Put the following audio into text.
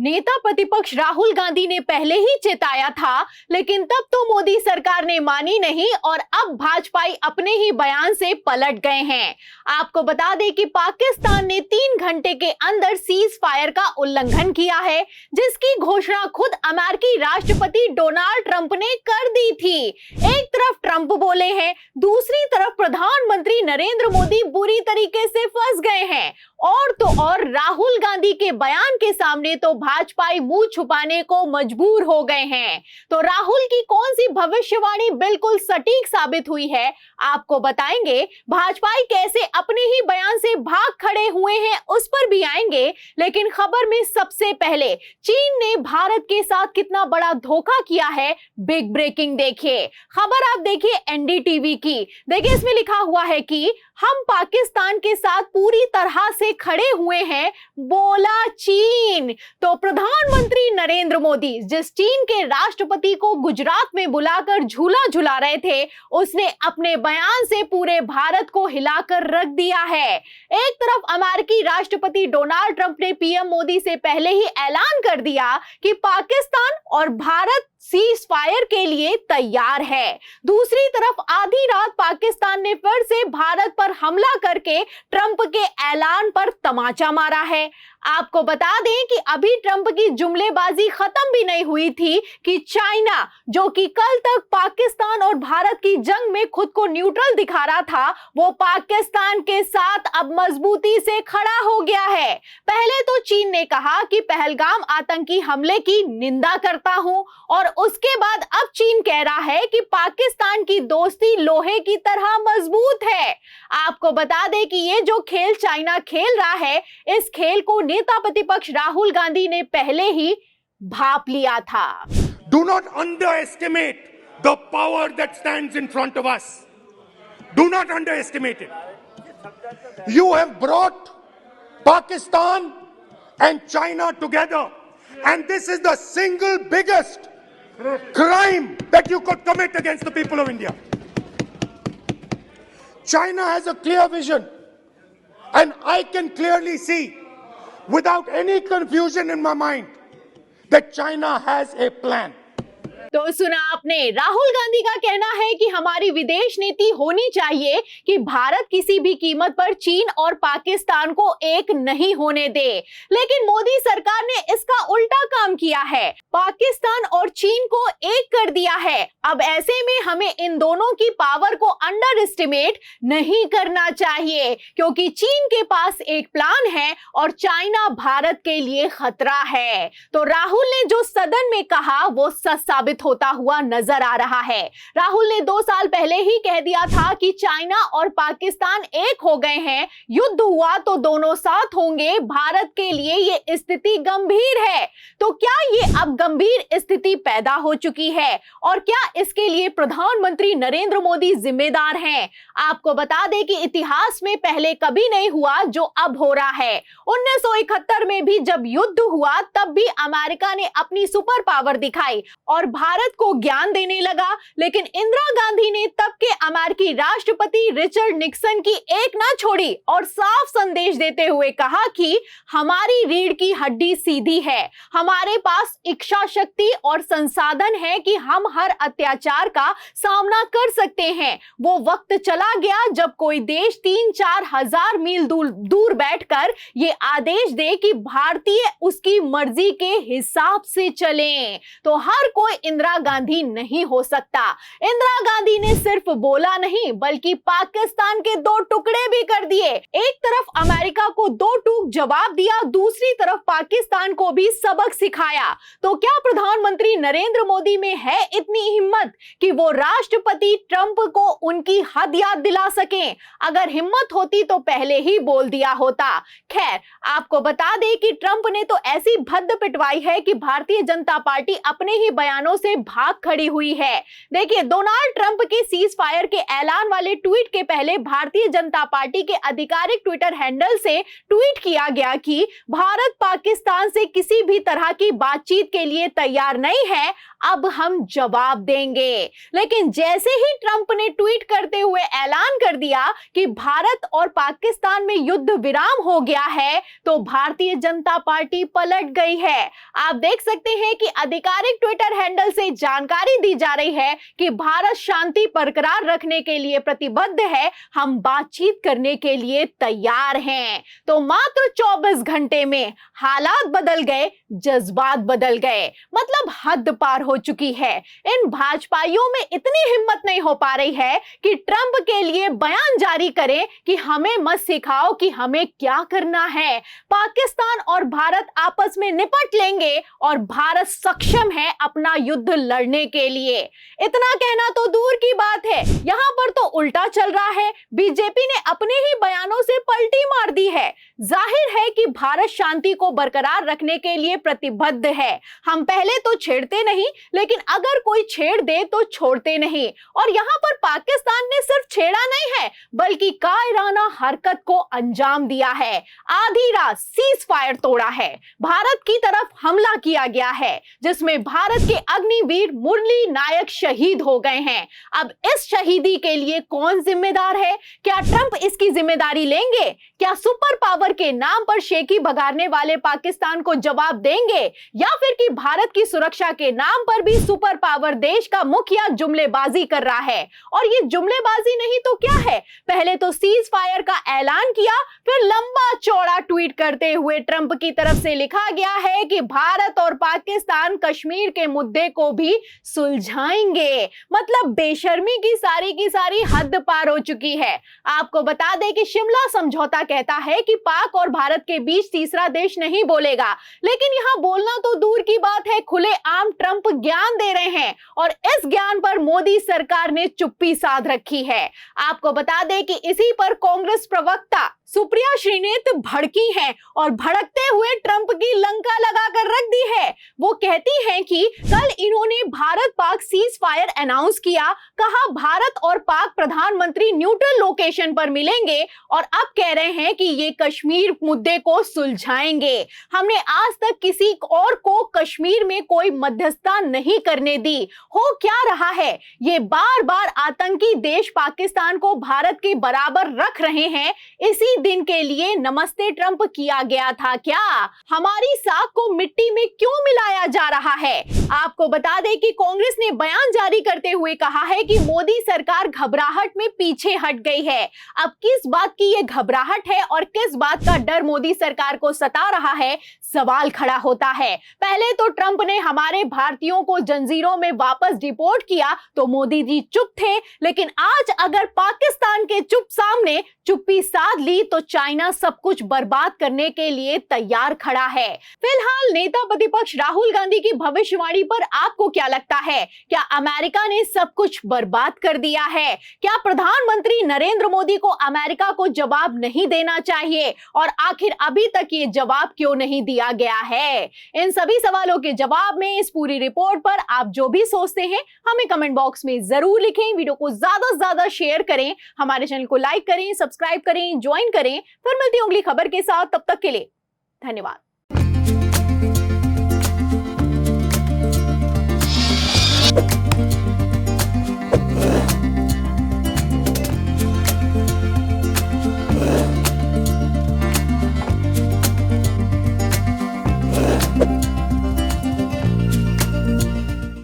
नेता प्रतिपक्ष राहुल गांधी ने पहले ही चेताया था, लेकिन तब तो मोदी सरकार ने मानी नहीं और अब भाजपाई अपने ही बयान से पलट गए हैं। आपको बता दें कि पाकिस्तान ने 3 घंटे के अंदर सीज फायर का उल्लंघन किया है, जिसकी घोषणा खुद अमेरिकी राष्ट्रपति डोनाल्ड ट्रंप ने कर दी थी। एक तरफ ट्रंप बोले हैं, दूसरी तरफ प्रधानमंत्री नरेंद्र मोदी बुरी तरीके से फंस गए हैं। और तो और राहुल गांधी के बयान के सामने तो भाजपाई मुंह छुपाने को मजबूर हो गए हैं। तो राहुल की कौन सी भविष्यवाणी बिल्कुल सटीक साबित हुई है, आपको बताएंगे। भाजपाई कैसे अपने ही बयान से भाग खड़े हुए हैं, उस पर भी आएंगे। लेकिन खबर में सबसे पहले चीन ने भारत के साथ कितना बड़ा धोखा किया है, बिग ब्रेकिंग देखिए। खबर आप देखिए एनडीटीवी की। देखिए इसमें लिखा हुआ है कि हम पाकिस्तान के साथ पूरी तरह से खड़े हुए हैं, बोला चीन। तो प्रधानमंत्री नरेंद्र मोदी जिस चीन के राष्ट्रपति को गुजरात में बुलाकर झूला झुला रहे थे, उसने अपने बयान से पूरे भारत को हिलाकर रख दिया है। एक तरफ अमेरिकी राष्ट्रपति डोनाल्ड ट्रंप ने पीएम मोदी से पहले ही ऐलान कर दिया कि पाकिस्तान और भारत सीज फायर के लिए तैयार है। दूसरी तरफ आधी रात पाकिस्तान ने फिर से भारत पर हमला करके ट्रंप के ऐलान पर तमाचा मारा है। आपको बता दें कि अभी ट्रंप की जुमलेबाजी खत्म भी नहीं हुई थी कि चाइना, जो कि कल तक पाकिस्तान और भारत की जंग में खुद को न्यूट्रल दिखा रहा था, वो पाकिस्तान के साथ अब मजबूती से खड़ा हो गया है। पहले तो चीन ने कहा कि पहलगाम आतंकी हमले की निंदा करता हूं, और उसके बाद अब चीन कह रहा है कि पाकिस्तान की दोस्ती लोहे की तरह मजबूत है। आपको बता दें कि ये जो खेल चाइना खेल रहा है, इस खेल को नेता प्रतिपक्ष राहुल गांधी ने पहले ही भांप लिया था। Do not underestimate the power that stands in front of us. Do not underestimate it. You have brought Pakistan and China together, and this is the single biggest crime that you could commit against the people of India. China has a clear vision, and I can clearly see, without any confusion in my mind, that China has a plan. तो सुना आपने, राहुल गांधी का कहना है कि हमारी विदेश नीति होनी चाहिए कि भारत किसी भी कीमत पर चीन और पाकिस्तान को एक नहीं होने दे। लेकिन मोदी सरकार ने इसका उल्टा काम किया है, पाकिस्तान और चीन को एक कर दिया है। अब ऐसे में हमें इन दोनों की पावर को अंडर एस्टिमेट नहीं करना चाहिए, क्योंकि चीन के पास एक प्लान है और चाइना भारत के लिए खतरा है। तो राहुल ने जो सदन में कहा वो सच साबित होता हुआ नजर आ रहा है। राहुल ने 2 साल पहले ही कह दिया था कि चाइना और पाकिस्तान एक हो गए हैं, युद्ध हुआ तो दोनों साथ होंगे, भारत के लिए ये स्थिति गंभीर है। तो क्या ये अब गंभीर स्थिति पैदा हो चुकी है, और क्या इसके लिए प्रधानमंत्री नरेंद्र मोदी जिम्मेदार हैं? आपको बता दें कि इतिहास में पहले कभी नहीं हुआ जो अब हो रहा है। 1971 में भी जब युद्ध हुआ, तब भी अमेरिका ने अपनी सुपर पावर दिखाई और भारत को ज्ञान देने लगा। लेकिन इंदिरा गांधी ने तब के अमेरिकी राष्ट्रपति रिचर्ड निक्सन की एक ना छोड़ी और साफ संदेश देते हुए कहा कि हमारी रीढ़ की हड्डी सीधी है, हमारे पास इच्छा शक्ति और संसाधन है कि हम हर अत्याचार का सामना कर सकते हैं। वो वक्त चला गया जब कोई देश 3-4 हजार मील दूर बैठकर ये आदेश दे कि भारतीय उसकी मर्जी के हिसाब से चलें। तो हर कोई इंदिरा गांधी नहीं हो सकता। इंदिरा गांधी ने सिर्फ बोला नहीं, बल्कि पाकिस्तान के 2 टुकड़े भी कर दिए। एक तरफ अमेरिका को 2 टूक जवाब दिया, दूसरी तरफ पाकिस्तान को भी सबक सिखाया। तो क्या प्रधानमंत्री नरेंद्र मोदी में है इतनी हिम्मत कि वो राष्ट्रपति ट्रंप को उनकी हद याद दिला सकें? अगर हिम्मत होती तो पहले ही बोल दिया होता। खैर, आपको बता दें कि ट्रंप ने तो ऐसी भद्द पिटवाई है कि भारतीय जनता पार्टी अपने ही बयानों से भाग खड़ी हुई है। देखिए, डोनाल्ड ट्रंप के सीज फायर के ऐलान वाले ट्वीट के पहले भारतीय जनता पार्टी के आधिकारिक ट्विटर हैंडल से ट्वीट किया किया गया कि भारत पाकिस्तान से किसी भी तरह की बातचीत के लिए तैयार नहीं है, अब हम जवाब देंगे। लेकिन जैसे ही ट्रंप ने ट्वीट करते हुए ऐलान कर दिया कि भारत और पाकिस्तान में युद्ध विराम हो गया है, तो भारतीय जनता पार्टी पलट गई है। आप देख सकते हैं कि आधिकारिक ट्विटर हैंडल से जानकारी दी जा रही है कि भारत शांति बरकरार रखने के लिए प्रतिबद्ध है, हम बातचीत करने के लिए तैयार हैं। तो मात्र 24 घंटे में हालात बदल गए, जज्बात बदल गए, मतलब हद पार हो चुकी है। इन भाजपाइयों में इतनी हिम्मत नहीं हो पा रही है कि ट्रंप के लिए बयान जारी करें कि हमें मत सिखाओ कि हमें क्या करना है। पाकिस्तान और भारत आपस में निपट लेंगे और भारत सक्षम है अपना युद्ध लड़ने के लिए। इतना कहना तो दूर की बात है, यहां पर तो उल्टा चल रहा है। बीजेपी ने अपने ही बयानों से पलटी मार दी है। जाहिर है कि भारत शांति को बरकरार रखने के लिए प्रतिबद्ध है। हम पहले तो छेड़ते नहीं, लेकिन अगर कोई छेड़ दे तो छोड़ते नहीं। और यहां पर पाकिस्तान ने सिर्फ छेड़ा नहीं है, बल्कि कायराना हरकत को अंजाम दिया है। आधी रात सीज फायर तोड़ा है, भारत की तरफ हमला किया गया है, जिसमें भारत के अग्निवीर मुरली नायक शहीद हो गए हैं। अब इस शहीदी के लिए कौन जिम्मेदार है? क्या ट्रंप इसकी जिम्मेदारी लेंगे? क्या सुपर पावर के नाम पर शेखी बगाड़ने वाले पाकिस्तान को जवाब देंगे, या फिर कि भारत की सुरक्षा के नाम पर भी सुपर पावर देश का मुखिया जुमलेबाजी कर रहा है? और ये जुमलेबाजी नहीं तो क्या है? पहले तो सीज फायर का ऐलान किया, फिर लंबा चौड़ा ट्वीट करते हुए ट्रंप की तरफ से लिखा गया है कि भारत और पाकिस्तान कश्मीर के मुद्दे को भी सुलझाएंगे। मतलब बेशर्मी की सारी हद पार हो चुकी है। आपको बता दें कि शिमला समझौता कहता है कि पाक और भारत के बीच तीसरा देश नहीं बोलेगा, लेकिन यहां बोलना तो दूर की बात है, खुलेआम ट्रंप ज्ञान दे रहे हैं और इस ज्ञान पर मोदी सरकार ने चुप्पी साध रखी है। आपको बता दें कि इसी पर कांग्रेस प्रवक्ता सुप्रिया श्रीनेत भड़की हैं और भड़कते हुए ट्रंप की लंका लगाकर रख दी है। वो कहती हैं कि कल इन्होंने Bharat Pak cease fire announce किया, कहा भारत और पाक प्रधानमंत्री न्यूट्रल लोकेशन पर मिलेंगे और अब कह रहे हैं कि ये कश्मीर मुद्दे को सुलझाएंगे। हमने आज तक किसी और को कश्मीर में कोई मध्यस्थता नहीं करने दी। हो क्या रहा है? ये बार बार आतंकी देश पाकिस्तान को भारत के बराबर रख रहे हैं। इसी दिन के लिए नमस्ते ट्रंप किया गया था क्या? हमारी साख को मिट्टी में क्यों मिलाया जा रहा है? आपको बता दें कि कांग्रेस ने बयान जारी करते हुए कहा है कि मोदी सरकार घबराहट में पीछे हट गई है। अब किस बात की ये घबराहट है और किस बात का डर मोदी सरकार को सता रहा है, सवाल खड़ा होता है। पहले तो ट्रंप ने हमारे भारतीयों को जंजीरों में वापस डिपोर्ट किया तो मोदी जी चुप थे, लेकिन आज अगर पाकिस्तान के चुप सामने चुप्पी साध ली तो चाइना सब कुछ बर्बाद करने के लिए तैयार खड़ा है। फिलहाल नेता प्रतिपक्ष राहुल गांधी की भविष्यवाणी पर आपको क्या लगता है? क्या अमेरिका ने सब कुछ बर्बाद कर दिया है? क्या प्रधानमंत्री नरेंद्र मोदी को अमेरिका को जवाब नहीं देना चाहिए? और आखिर अभी तक ये जवाब क्यों नहीं दिया गया है? इन सभी सवालों के जवाब में इस पूरी रिपोर्ट पर आप जो भी सोचते हैं हमें कमेंट बॉक्स में जरूर लिखें। वीडियो को ज्यादा से ज्यादा शेयर करें, हमारे चैनल को लाइक करें, सब्सक्राइब करें, ज्वाइन करें। फिर मिलती हूं अगली खबर के साथ, तब तक के लिए धन्यवाद।